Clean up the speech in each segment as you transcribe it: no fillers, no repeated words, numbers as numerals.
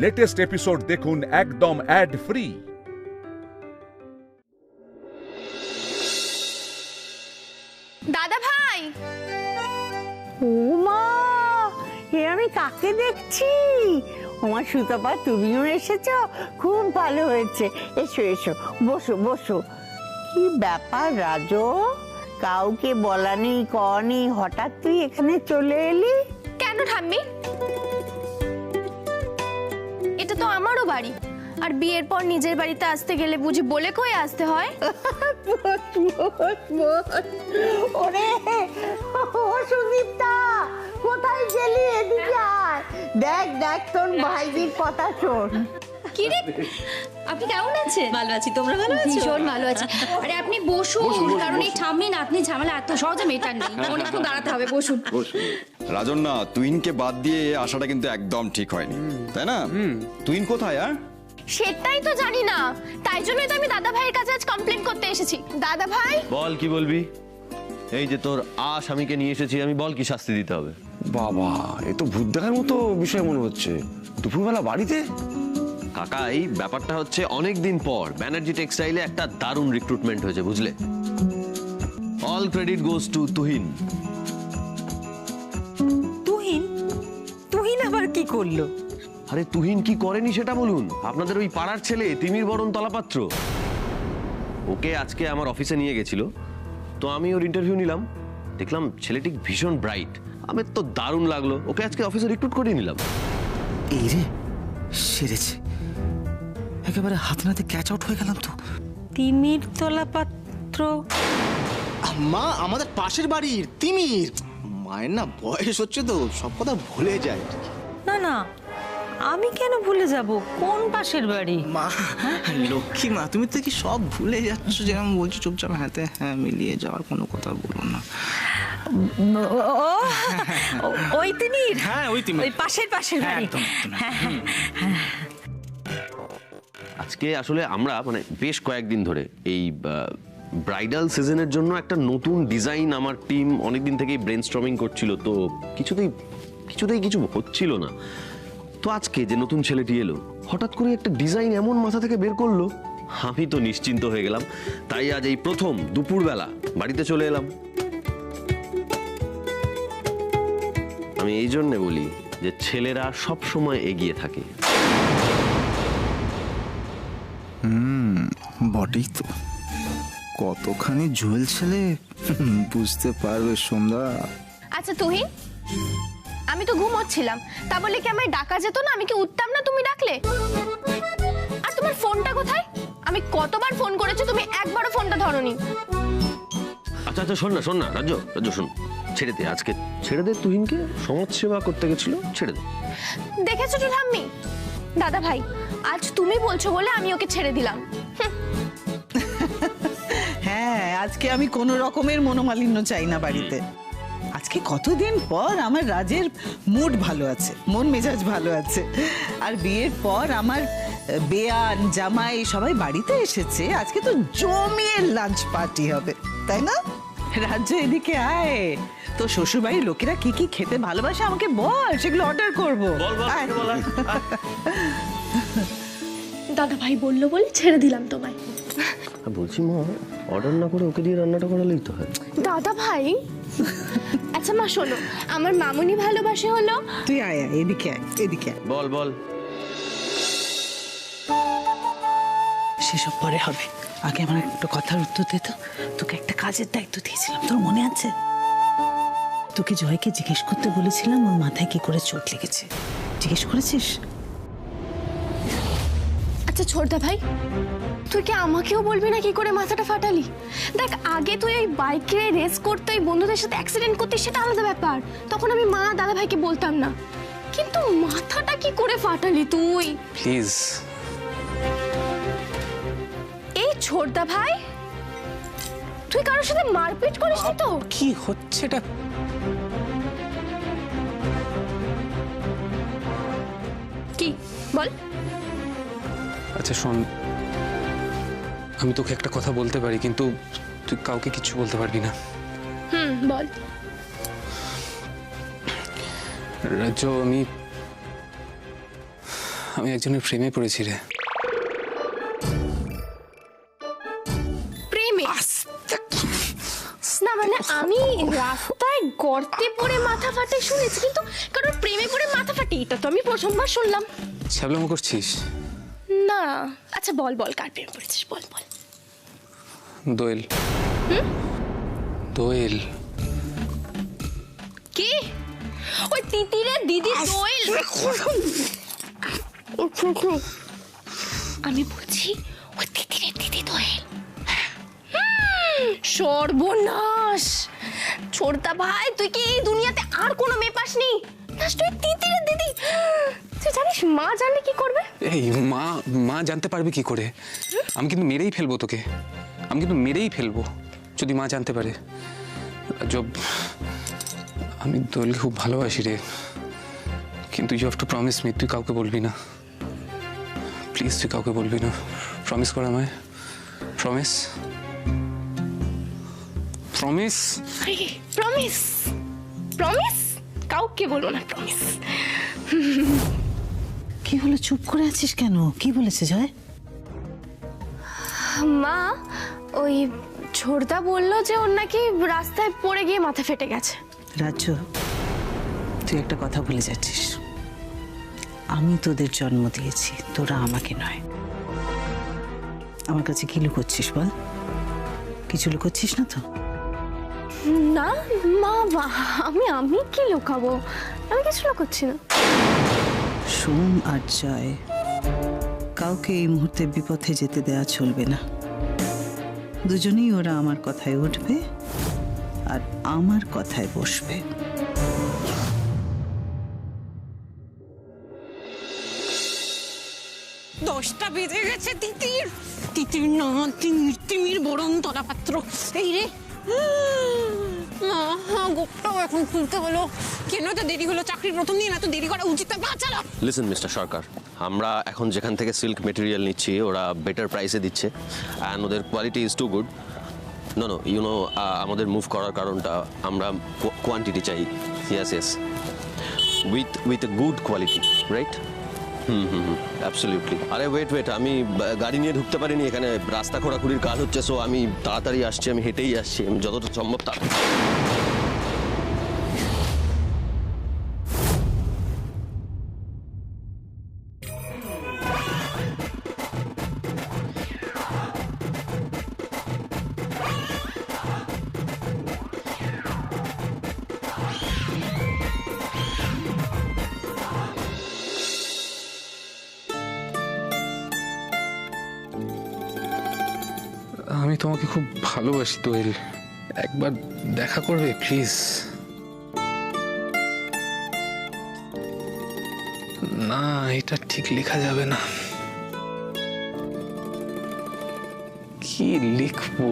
Latest episode দেখুন একদম add free. দাদা ভাই, ও মা, এ আমি কাকে দেখছি? আমার সুতপা, তুমিও এসেছো, খুব ভালো হয়েছে। এসো এসো, বসো বসো। কি ব্যাপার রাজু, কাউকে বলা নেই কওয়া নেই, হঠাৎ তুই এখানে চলে এলি? কেন ঠাম্মি? এটা তো আমারও বাড়ি, আর বিয়ের পর নিজের বাড়িতে আসতে গেলে বুঝি বলে কয়ে আসতে হয়? ওরে ও সুদীপ্তা, কোথায় গেলি? এদিকে আয়, দেখ দেখ তোর ভাইজির কথা শোন। কি রে, আপনি কেমন আছেন? ভালো আছি, তোমরা ভালো আছো? ভীষণ ভালো আছি। আরে আপনি বসুন, কারণ এই ঠাম্মি নাতনি ঝামেলা এত সহজে মেটার নেই, অনেকক্ষণ দাঁড়াতে হবে। বসুন। রাজন না, তুহিনকে বাদ দিয়ে আসাটা কিন্তু একদম ঠিক হয়নি, তাই না? তুহিন কোথায়? আর সেটাই তো জানি না, তাই জন্যই তো আমি দাদা ভাইয়ের কাছে আজ কমপ্লেন করতে এসেছি। দাদা ভাই বল, কি বলবি? এই যে তোর স্বামীকে নিয়ে এসেছি আমি, বল কি শাস্তি দিতে হবে? বাবা, এ তো ভূত দেখার মতো বিষয় মনে হচ্ছে। দুপুরবেলা বাড়িতে? কাকা, এই ব্যাপারটা হচ্ছে অনেকদিন পর ব্যানার্জি টেক্সটাইলে একটা দারুণ রিক্রুটমেন্ট হয়েছে, বুঝলে? All credit goes to Tuhin. Tuhin? Tuhin আবার কি করলো? আরে তুহিন কি করেনি সেটা বলুন। আপনাদের ওই পাড়ার ছেলে তিমির বরণ তলাপাত্র, ওকে আজকে আমার অফিসে নিয়ে গেছিল, তো আমি ওর ইন্টারভিউ নিলাম। দেখলাম ছেলেটি ভীষণ ব্রাইট, আমার তো দারুণ লাগলো, ওকে আজকে অফিসে রিক্রুট করে নিলাম। এই রে, সেরেছে, একেবারে হাত নাতে ক্যাচ আউট হয়ে গেলাম তো। তিমির তলা পাত্র? মা, আমাদের পাশের বাড়ির তিমির। মায়ের না বয়স হচ্ছে তো, সব কথা ভুলে যায়। না না, আমি কেন ভুলে যাব? কোন পাশের বাড়ি? মা, লক্ষ্মী মা, তুমি তো কি সব ভুলে যাচ্ছ? যেমন বলছো চুপচাপ হাতে হ্যাঁ মিলিয়ে যাওয়ার কোনো কথা বলো না। ওই তিমির? হ্যাঁ, ওই তিমির, ওই পাশের বাড়ি। আজকে আসলে আমরা মানে বেশ কয়েকদিন ধরে এই ব্রাইডাল সিজনের জন্য একটা নতুন ডিজাইন আমার টিম অনেকদিন থেকেই ব্রেনস্টর্মিং করছিল, তো কিছুতেই কিছু হচ্ছিল না। তো আজকে যে নতুন ছেলেটি এলো, হঠাৎ করে একটা ডিজাইন এমন মাথা থেকে বের করলো, আমি তো নিশ্চিন্ত হয়ে গেলাম। তাই আজ এই প্রথম দুপুরবেলা বাড়িতে চলে এলাম। আমি এই জন্য বলি যে ছেলেরা সব সময় এগিয়ে থাকে। বটেই তো, কতখানি ঝোল ছেলে বুঝতে পারবে সন্ধ্যা। আচ্ছা তুহিন, আমি তো ঘুমোচ্ছিলাম, তা বলে কি আমায় ডাকা যেত না? আমি কি উঠতাম না তুমি ডাকলে? আর তোমার ফোনটা কোথায়? আমি কতবার ফোন করেছি, তুমি একবারও ফোনটা ধরোনি। আচ্ছা আচ্ছা, শোন না রাজ্য শোন, ছেড়ে দে, আজকে ছেড়ে দে। তুহিনকে সমাজ সেবা করতে গেছিল, ছেড়ে দে। দেখেছো তো ঠাম্মি, দাদা ভাই আজ তুমি বলছো বলে আমি ওকে ছেড়ে দিলাম। হ্যাঁ, আজকে আমি কোনো রকমের মনোমালিন্য চাই না বাড়িতে। আজকে কতদিন পর আমার রাজের মুড ভালো আছে, মন মেজাজ ভালো আছে। আর বিয়ের পর আমার বেয়ান জামাই সবাই বাড়িতে এসেছে, আজকে তো জমিয়ে লাঞ্চ পার্টি হবে, তাই না? রাজ্য এদিকে আয়, তো শ্বশুরবাড়ির লোকেরা কি কি খেতে ভালোবাসে আমাকে বল, সেগুলো অর্ডার করবো। দাদা ভাই বললো বলে ছেড়ে দিলাম তোমায়। বলছি মা, অর্ডার না করে ওকে দিয়ে রান্নাটা করালেই তো হয়। দাদা ভাই আচ্ছা মা শোনো, আমার মামুনি ভালোবাসে হলো। তুই আয় আয়, এদিকে আয়, এদিকে আয়। বল। সেসব পরে হবে, আগে আমার একটা কথার উত্তর দে তো। তোকে একটা কাজের দায়িত্ব দিয়েছিলাম, তোর মনে আছে? তোকে জয়কে জিজ্ঞেস করতে বলেছিলাম ওর মাথায় কি করে চোট লেগেছে, জিজ্ঞেস করেছিস? আচ্ছা ছোটদা ভাই, তুই কি আমাকেও বলবি না কি করে মাথাটা ফাটালি? দেখ, আগে তুই ওই বাইকে রেস করতে ওই বন্ধুদের সাথে অ্যাক্সিডেন্ট করতিস, সেটা আলাদা ব্যাপার, তখন আমি মা দাদা ভাইকে বলতাম না, কিন্তু মাথাটা কি করে ফাটালি তুই? প্লিজ। এই ছোটদা ভাই, তুই কারোর সাথে মারপিট করিস তো? কি হচ্ছে এটা? কি বল? আচ্ছা শোন, আমি তোকে একটা কথা বলতে পারি, কিন্তু তুই কাউকে কিছু বলতে পারবি না। বল। রাজ্য, আমি একজনের প্রেমে পড়েছি রে। প্রেমে? না মানে আমি রাস্তায় গর্তে পড়ে মাথা ফাটে শুনেছি, কিন্তু কারণ প্রেমে পড়ে মাথা ফাটে এটা তো আমি প্রথমবার শুনলাম। ছ্যাবলামো করছিস? না। আচ্ছা বল বল, কার প্রেমে পড়েছিস বল বল। দোয়েল। দোয়েল। কি? ওই তিতিরের দিদি দোয়েল? আমি বলছি ওই তিতিরের দিদি দোয়েল। সর্বনাশ! ছোড়দা ভাই, তুই কি এই দুনিয়াতে আর কোনো মেয়ে পাসনি? তুই তিতিরের দিদি। তুই জানিস মা জানলে কি করবে? এই মা জানতে পারবে কি করে? আমি কিন্তু মেরেই ফেলবো তোকে, আমি কিন্তু মেরেই ফেলবো যদি মা জানতে পারে। জব, আমি দোয়েলকে খুব ভালোবাসি রে, কিন্তু you have to promise me, তুই কাউকে বলবি না প্লিজ, তুই কাউকে বলবি না। প্রমিস কর আমায়, প্রমিস প্রমিস প্রমিস প্রমিস, কাউকে বলবো না, প্রমিস। কি হলো, চুপ করে আছিস কেন? কি বলেছে জয়? মা, ওই ছোড়দা বললো যে ওর নাকি রাস্তায় পড়ে গিয়ে মাথা ফেটে গেছে। রাজ্য, তুই একটা কথা ভুলে যাচ্ছিস। আমি তোদের জন্ম দিয়েছি, তোরা আমাকে নয়। আমার কাছে কি লুকোচ্ছিস বল? কিছু লুকোচ্ছিস না তো? না মা, আমি কি লুকাবো? আমি কিছু লুকোচ্ছি না। সোম আর জয়, কাউকে এই মুহূর্তে বিপথে যেতে দেওয়া চলবে না। দুজনেই ওরা আমার কথায় উঠবে আর আমার কথায় বসবে। 10টা বেজে গেছে। তিতির না, তিমির বরণ তলা পাত্র। এই রে গোপটাও এখন খুলতে হলো। কেন এত দেরি হলো? চাকরির প্রথম দিন এত দেরি করা উচিত না। চলো। লিসেন মিস্টার সরকার, আমরা এখন যেখান থেকে সিল্ক মেটেরিয়াল নিচ্ছি ওরা বেটার প্রাইসে দিচ্ছে অ্যান্ড ওদের quality is too good. No you know, আমাদের মুভ করার কারণটা আমরা কোয়ান্টিটি চাই। Yes with a good quality, right? Absolutely. আরে ওয়েট, আমি গাড়ি নিয়ে ঢুকতে পারিনি এখানে, রাস্তা খোঁড়াখুড়ির কাজ হচ্ছে, সো আমি তাড়াতাড়ি আসছি, আমি হেঁটেই আসছি, আমি যতটা সম্ভব আমি তোমাকে খুব ভালোবাসি দোয়েল, একবার দেখা করবে প্লিজ? না, এটা ঠিক লেখা যাবে না। কি লিখবো?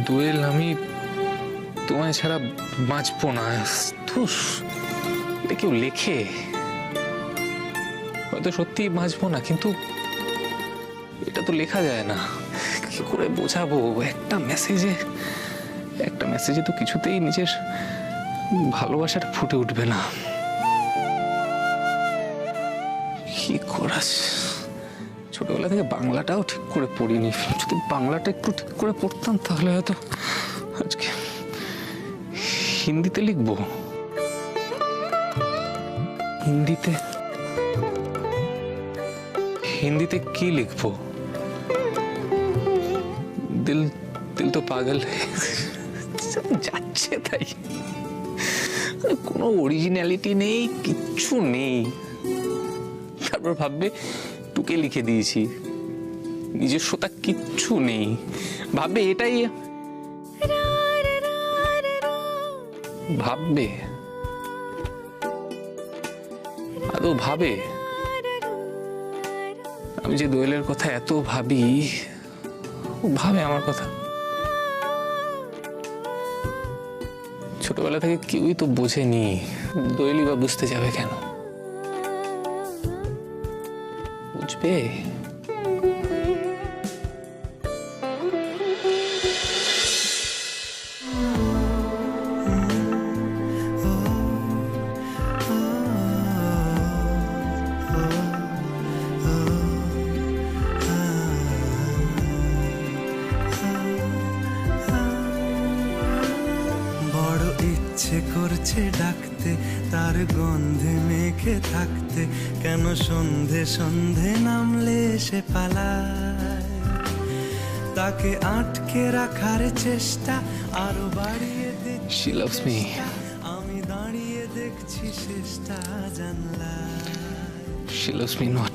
দোয়েল, আমি তোমায় ছাড়া বাঁচবো না। এটা কেউ লেখে? হয়তো সত্যি বাঁচবো না, কিন্তু এটা তো লেখা যায় না। কি করে বোঝাবো? একটা মেসেজে তো কিছুতেই নিজের ভালোবাসাটা ফুটে উঠবে না। কি করাস? ছোটবেলা থেকে বাংলাটাও ঠিক করে পড়িনি। যদি বাংলাটা একটু ঠিক করে পড়তাম তাহলে হয়তো আজকে হিন্দিতে লিখবো। হিন্দিতে কি লিখবো? দিল তো পাগল যাচ্ছে তাই, কোনো অরিজিনালিটি নেই, কিচ্ছু নেই। তারপর ভাববে টুকে লিখে দিয়েছি, নিজস্বতা কিচ্ছু নেই। ভাববে এটাই, ভাববে আদৌ ভাবে আমি যে দোয়েলের কথা এত ভাবি, ও ভাবে আমার কথা? ছোটবেলা থেকে কেউই তো বোঝেনি, দোয়েলই বা বুঝতে যাবে কেন? বুঝবে? করছে ডাকতে, তার গন্ধে মেখে থাকতে, কেন সন্ধে সন্ধে নামলে সে পালায়। তাকে আটকে রাখার চেষ্টা আরো বাড়িয়ে দিচ্ছি। She loves me. আমি দাঁড়িয়ে দেখছি শেষটা জানলায়। She loves me not.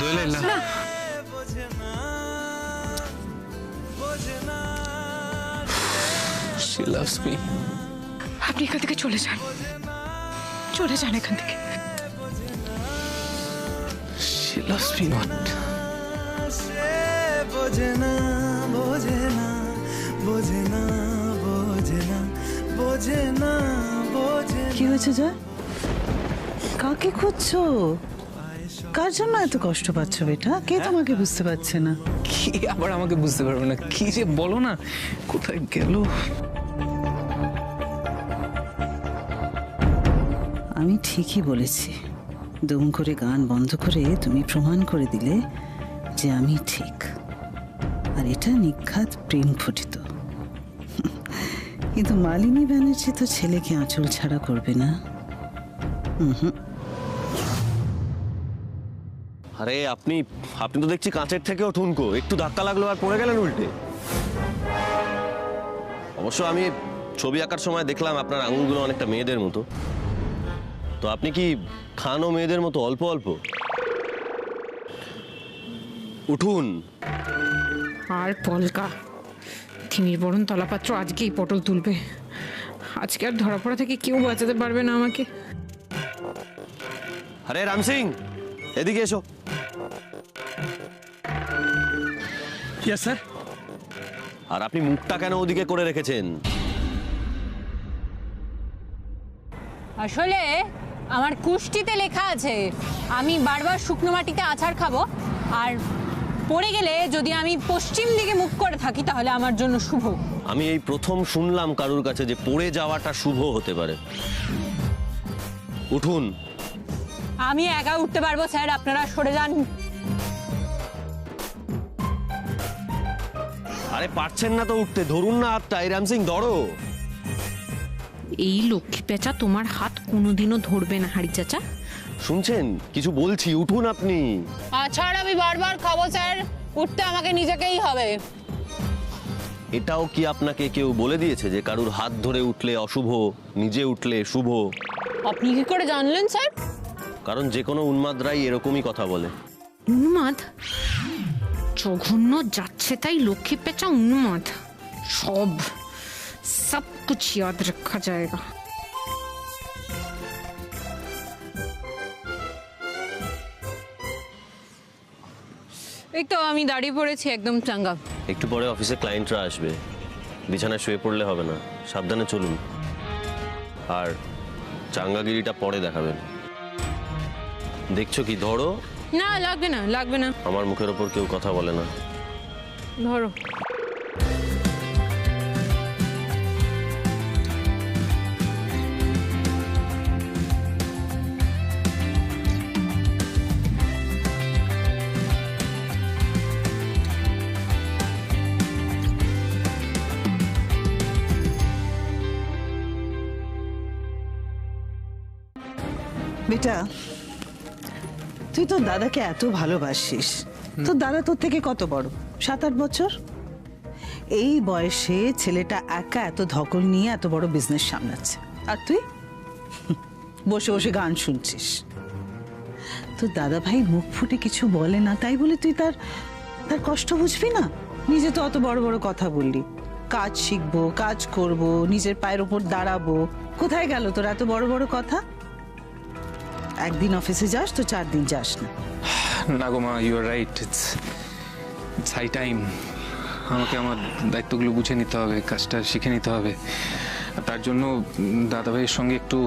দোয়েল বোঝে না, বোঝে না। She loves me. আপনি এখান থেকে চলে যান, চলে যান এখান থেকে। She loves me not. সে বোঝে না, বোঝে না, বোঝে না, বোঝে না, বোঝে না, বোঝে না। কি হয়েছে জয়? কাকে খুঁজছো? কার জন্য এত কষ্ট পাচ্ছ বেটা? কে তোমাকে বুঝতে পারছে না? কি আবার আমাকে বুঝতে পারবে না? কি যে বলো না, কোথায় গেল? আমি ঠিকই বলেছি। দুম করে গান বন্ধ করে তুমি প্রমাণ করে দিলে যে আমি ঠিক, আর এটা নিখাত প্রেম ঘটিত। কিন্তু মালিনী ব্যানার্জি তো ছেলেকে আঁচল ছাড়া করবে না। আরে আপনি আপনি তো দেখছি কাঁচের থেকেও ঠুনকো, একটু ধাক্কা লাগলো আর পড়ে গেলেন উল্টে। অবশ্য আমি ছবি আঁকার সময় দেখলাম আপনার আঙুলগুলো অনেকটা মেয়েদের মতো। তো আপনি কি খানও মেয়েদের মতো অল্প অল্প? উঠুন। আর পলকা, থিমির বরণ তলাপাত্র আজকেই পটল তুলবে। আজকে আর ধরা পড়া থেকে কেউ বাঁচাতে পারবে না আমাকে। আরে রাম সিং, এদিকে এসো। Yes sir. আর আপনি মুখটা কেন ওদিকে করে রেখেছেন? আসলে আমার কুষ্টিতে লেখা আছে আমি বারবার শুকনো মাটিতে আছাড় খাবো, আর পড়ে গেলে যদি আমি পশ্চিম দিকে মুখ করে থাকি তাহলে আমার জন্য শুভ। আমি এই প্রথম শুনলাম কারুর কাছে যে পড়ে যাওয়াটা শুভ হতে পারে। উঠুন। আমি একা উঠতে পারবো স্যার, আপনারা সরে যান। আরে পারছেন না তো উঠতে, ধরুন না হাতটা। এই রাম সিং ধরো। এই লক্ষ্মী পেঁচা তোমার হাত কোনোদিনও ধরবে না হাড়ি চাচা। শুনছেন? কিছু বলছি, উঠুন আপনি। আছাড় আমি বারবার খাবো স্যার, উঠতে আমাকে নিজেকেই হবে। এটাও কি আপনাকে কেউ বলে দিয়েছে যে কারুর হাত ধরে উঠলে অশুভ, নিজে উঠলে শুভ? আপনি কি করে জানলেন স্যার? কারণ যে কোনো উন্মাদরাই এরকমই কথা বলে। উন্মাদ? জঘন্য যাচ্ছে তাই লক্ষ্মী পেঁচা উন্মাদ। সব কুছ ইয়াদ রাখা যায়গা। এই তো আমি দাঁড়িয়ে পড়েছি একদম চাঙ্গা। একটু পরে অফিসে ক্লায়েন্টরা আসবে, বিছানায় শুয়ে পড়লে হবে না, সাবধানে চলুন। আর চাঙ্গাগিরিটা পরে দেখাবেন। দেখছো কি? ধরো। না লাগবে না, লাগবে না। আমার মুখের ওপর কেউ কথা বলে না। ধরো। বেটা, তুই তোর দাদাকে এত ভালোবাসিস। তোর দাদা তোর থেকে কত বড়? 7-8 বছর। এই বয়সে ছেলেটা একা এত ধকল নিয়ে এত বড় বিজনেস সামলাচ্ছে, আর তুই বসে বসে গান শুনছিস। তোর দাদা ভাই মুখ ফুটে কিছু বলে না, তাই বলে তুই তার কষ্ট বুঝবি না? নিজে তো অত বড় বড় কথা বললি, কাজ শিখবো, কাজ করব, নিজের পায়ের উপর দাঁড়াবো। কোথায় গেল তোর এত বড় বড় কথা? একদিন অফিসে যাস তো 4 দিন যাস না। না গো মা, you are right. It's high time. আমাকে আমার দায়িত্বগুলো বুঝে নিতে হবে, কাজটা শিখে নিতে হবে। তার জন্য দাদাভাইয়ের সঙ্গে একটু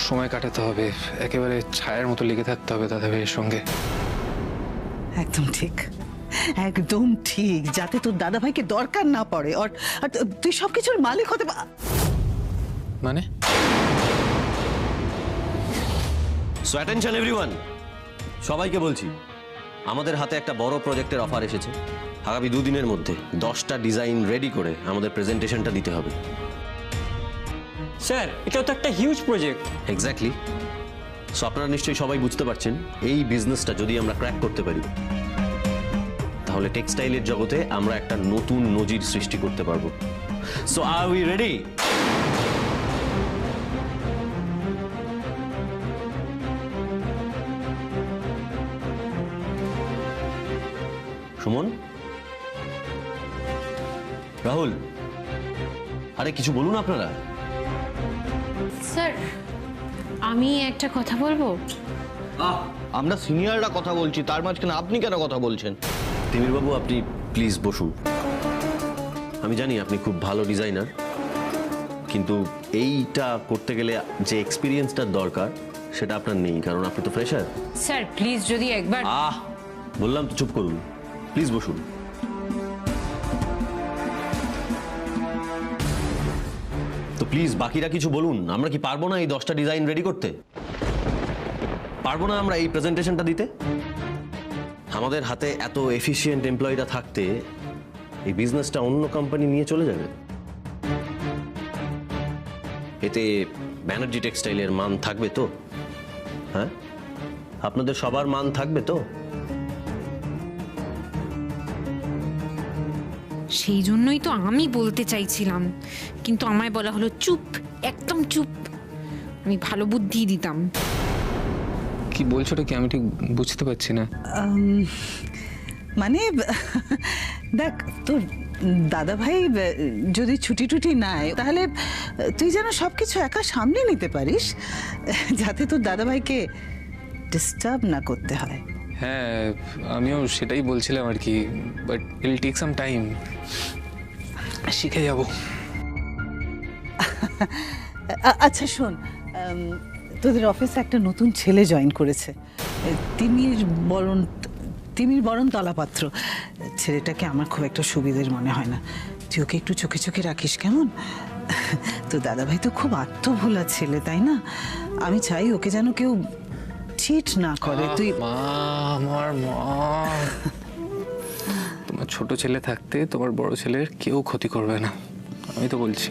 সময় কাটাতে হবে, একেবারে ছায়ার মতো লেগে থাকতে হবে দাদাভাইয়ের সঙ্গে। একদম ঠিক, একদম ঠিক, যাতে তোর দাদাভাইকে দরকার না পড়ে। আর তুই সবকিছুর মালিক হতে মানে? সো অ্যাটেনশন এভরিওয়ান, সবাইকে বলছি, আমাদের হাতে একটা বড় প্রজেক্টের অফার এসেছে। আগামী 2 দিনের মধ্যে 10টা ডিজাইন রেডি করে আমাদের প্রেজেন্টেশনটা দিতে হবে। স্যার এটাও তো একটা হিউজ প্রজেক্ট। এক্স্যাক্টলি। সো আপনারা নিশ্চয়ই সবাই বুঝতে পারছেন এই বিজনেসটা যদি আমরা ক্র্যাক করতে পারি তাহলে টেক্সটাইলের জগতে আমরা একটা নতুন নজির সৃষ্টি করতে পারবো। So are we ready? Suman, Rahul, আরে কিছু বলুন আপনারা। স্যার আমি একটা কথা বলবো। আমরা সিনিয়ররা কথা বলছি, তার মাঝখানে আপনি কেন কথা বলছেন? তিমির বাবু, আপনি প্লিজ বসুন। আমি জানি আপনি খুব ভালো ডিজাইনার, কিন্তু এইটা করতে গেলে যে এক্সপিরিয়েন্সটার দরকার সেটা আপনার নেই, কারণ আপনি তো ফ্রেশার। স্যার প্লিজ যদি একবার। বললাম তো চুপ করুন, প্লিজ বসুন। তো প্লিজ বাকিরা কিছু বলুন। আমরা কি পারবো না এই 10টা ডিজাইন রেডি করতে? পারবো না আমরা এই প্রেজেন্টেশনটা দিতে? আমাদের হাতে এত এফিশিয়েন্ট এমপ্লয়িরা থাকতে এই বিজনেসটা অন্য কোম্পানি নিয়ে চলে যাবে। এতে ব্যানার্জি টেক্সটাইলের মান থাকবে তো? হ্যাঁ, আপনাদের সবার মান থাকবে তো? সেই জন্যই তো আমি বলতে চাইছিলাম, কিন্তু আমায় বলা হলো চুপ, একদম চুপ। আমি ভালো বুদ্ধি দিতাম। কি বলছোটা কি আমি ঠিক বুঝতে পারছি না। মানে দেখ, তোর দাদা ভাই যদি ছুটি টুটি নেয় তাহলে তুই যেন সবকিছু একা সামলে নিতে পারিস, যাতে তোর দাদা ভাইকে ডিস্টার্ব না করতে হয়। হ্যাঁ, আমিও সেটাই বলছিলাম আর কি, but it take some time. শিখে যাব। আচ্ছা শোন, তোদের অফিসে একটা নতুন ছেলে জয়েন করেছে, তিমির বরণ তলাপাত্র। ছেলেটাকে আমার খুব একটা সুবিধের মনে হয় না, তুই ওকে একটু চোখে চোখে রাখিস, কেমন? তো দাদাভাই তো খুব আত্মভোলা ছেলে, তাই না? আমি চাই ওকে যেন কেউ চিট না করে। তুই আমার মা, তোমার ছোট ছেলে থাকতে তোমার বড় ছেলের কেউ ক্ষতি করবে না, আমি তো বলছি।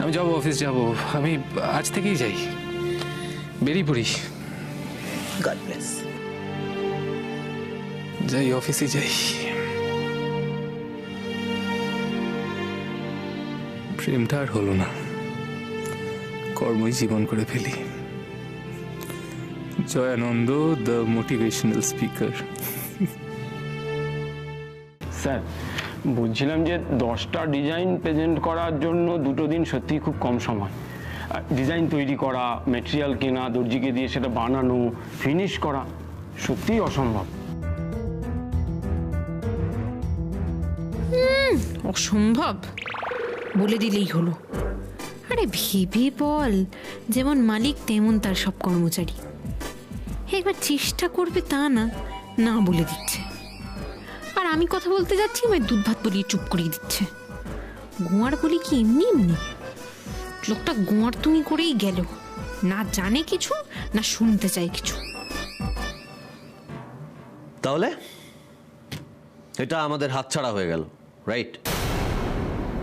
আমি যাবো, অফিস যাব, আমি আজ থেকেই যাই, বেরিয়ে পড়ি। God bless. যাই, অফিসে যাই। প্রেমটা আর হলো না, কর্মই জীবন করে ফেলি। Jayananda, the motivational speaker. Sir বলছিলাম যে 10টা ডিজাইন প্রেজেন্ট করার জন্য 2 দিন সত্যিই খুব কম সময়। ডিজাইন তৈরি করা, ম্যাটেরিয়াল কেনা, দর্জিকে দিয়ে সেটা বানানো, ফিনিশ করা সত্যিই অসম্ভব। অসম্ভব বলে দিলেই হলো। আরে ভেবে বল, যেমন মালিক তেমন তার সব কর্মচারী। একবার চেষ্টা করবে তা না, না বলে দিচ্ছে। আর আমি কথা বলতে যাচ্ছি, আমি দুধ ভাত বলিয়ে চুপ করিয়ে দিচ্ছে। গোয়ার বলি কি এমনি এমনি? লোকটা গোয়ার তুমি করেই গেল, না জানে কিছু, না শুনতে চায় কিছু। তাহলে এটা আমাদের হাতছাড়া হয়ে গেল, রাইট?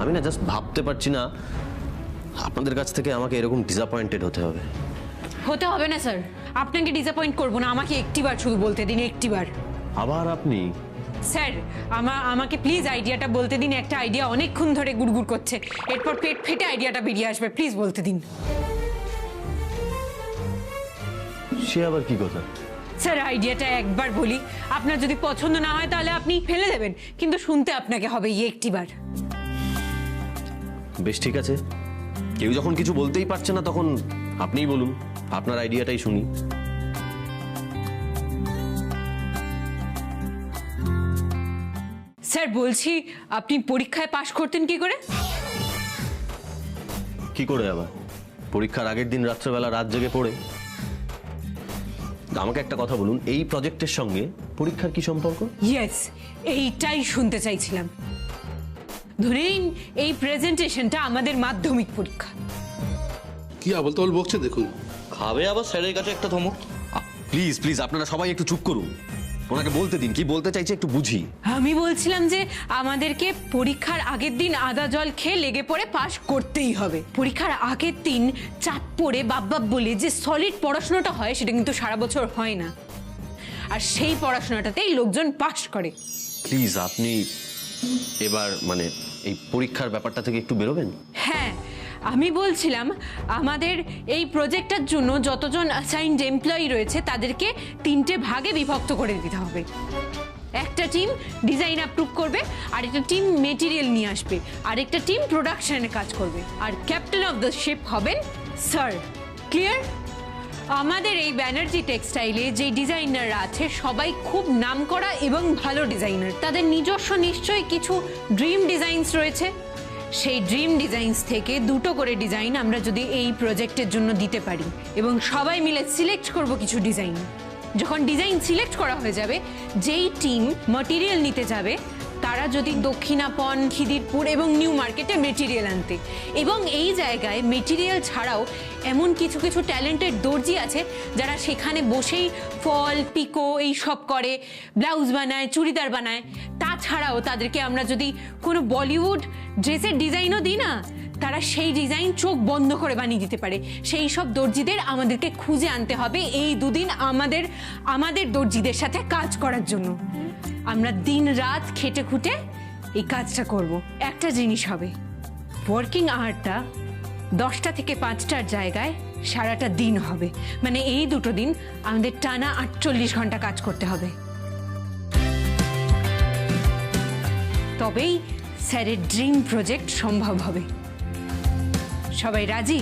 আমি না জাস্ট ভাবতে পারছি না আপনাদের কাছ থেকে আমাকে এরকম ডিসঅ্যাপয়েন্টেড হতে হবে। হতে হবে না স্যার, আপনাকে ডিসঅ্যাপয়েন্ট করবো না। আমাকে একটিবার শুধু বলতে দিন, একটিবার। আবার আপনি? স্যার আমাকে প্লিজ আইডিয়াটা বলতে দিন। একটা আইডিয়া অনেকক্ষণ ধরে গুড়গুড় করছে, এরপর পেট ফেটে আইডিয়াটা বেরিয়ে আসবে। প্লিজ বলতে দিন। সে আবার কি কথা? স্যার আইডিয়াটা একবার বলি, আপনার যদি পছন্দ না হয় তাহলে আপনি ফেলে দেবেন, কিন্তু শুনতে আপনাকে হবে একটিবার। বেশ, ঠিক আছে। কেউ যখন কিছু বলতেই পারছে না তখন আপনিই বলুন, আপনার আইডিয়াটাই শুনি। স্যার বলছি, আপনি পরীক্ষায় পাশ করতেন কি করে? কি করে আবার? পরীক্ষার আগের দিন রাত্রেবেলা রাত জেগে পড়ে। আমাকে একটা কথা বলুন, এই প্রজেক্টের সঙ্গে পরীক্ষার কি সম্পর্ক? ইয়েস, এইটাই শুনতে চাইছিলাম। ধরে নিন এই প্রেজেন্টেশনটা আমাদের মাধ্যমিক পরীক্ষা। কি আবল তাবল বকছে দেখুন। খাবে আবার স্যারের কাছে একটা ধমক। প্লিজ প্লিজ আপনারা সবাই একটু চুপ করুন। ওনাকে বলতে দিন, কি বলতে চাইছে একটু বুঝি। আমি বলছিলাম যে আমাদেরকে পরীক্ষার আগের দিন আদা জল খেয়ে লেগে পড়ে পাশ করতেই হবে। পরীক্ষার আগের দিন চাপ পড়ে বাপ বলে যে সলিড পড়াশোনাটা হয় সেটা কিন্তু সারা বছর হয় না, আর সেই পড়াশোনাটাতেই লোকজন পাশ করে। প্লিজ আপনি এবার মানে এই পরীক্ষার ব্যাপারটা থেকে একটু বেরোবেন। হ্যাঁ, আমি বলছিলাম আমাদের এই প্রজেক্টটার জন্য যতজন অ্যাসাইনড এমপ্লয়ি রয়েছে তাদেরকে 3টে ভাগে বিভক্ত করে দিতে হবে। একটা টিম ডিজাইন অ্যাপ্রুভ করবে, আরেকটা টিম মেটেরিয়াল নিয়ে আসবে, আরেকটা টিম প্রোডাকশনে কাজ করবে, আর ক্যাপ্টেন অফ দ্য শিপ হবেন স্যার। ক্লিয়ার? আমাদের এই ব্যানার্জি টেক্সটাইলে যে ডিজাইনাররা আছে সবাই খুব নামকরা এবং ভালো ডিজাইনার। তাদের নিজস্ব নিশ্চয়ই কিছু ড্রিম ডিজাইনস রয়েছে। সেই ড্রিম ডিজাইনস থেকে 2টো করে ডিজাইন আমরা যদি এই প্রজেক্টের জন্য দিতে পারি এবং সবাই মিলে সিলেক্ট করব কিছু ডিজাইন। যখন ডিজাইন সিলেক্ট করা হয়ে যাবে, যেই টিম ম্যাটেরিয়াল নিতে যাবে তারা যদি দক্ষিণাপন, খিদিরপুর এবং নিউ মার্কেটে মেটেরিয়াল আনতে, এবং এই জায়গায় মেটেরিয়াল ছাড়াও এমন কিছু কিছু ট্যালেন্টেড দর্জি আছে যারা সেখানে বসেই ফল, পিকো এই সব করে, ব্লাউজ বানায়, চুড়িদার বানায়। তাছাড়াও তাদেরকে আমরা যদি কোনো বলিউড ড্রেসের ডিজাইনও দিই না, তারা সেই ডিজাইন চোখ বন্ধ করে বানিয়ে দিতে পারে। সেই সব দর্জিদের আমাদেরকে খুঁজে আনতে হবে এই 2 দিন আমাদের দর্জিদের সাথে কাজ করার জন্য। আমরা দিন রাত খেটে খুঁটে এই কাজটা করব। একটা জিনিস হবে, ওয়ার্কিং আওয়ারটা 10টা থেকে 5টার জায়গায় সারাটা দিন হবে। মানে এই 2টো দিন আমাদের টানা 48 ঘন্টা কাজ করতে হবে। তবেই স্যারের ড্রিম প্রজেক্ট সম্ভব হবে। সবাই রাজি?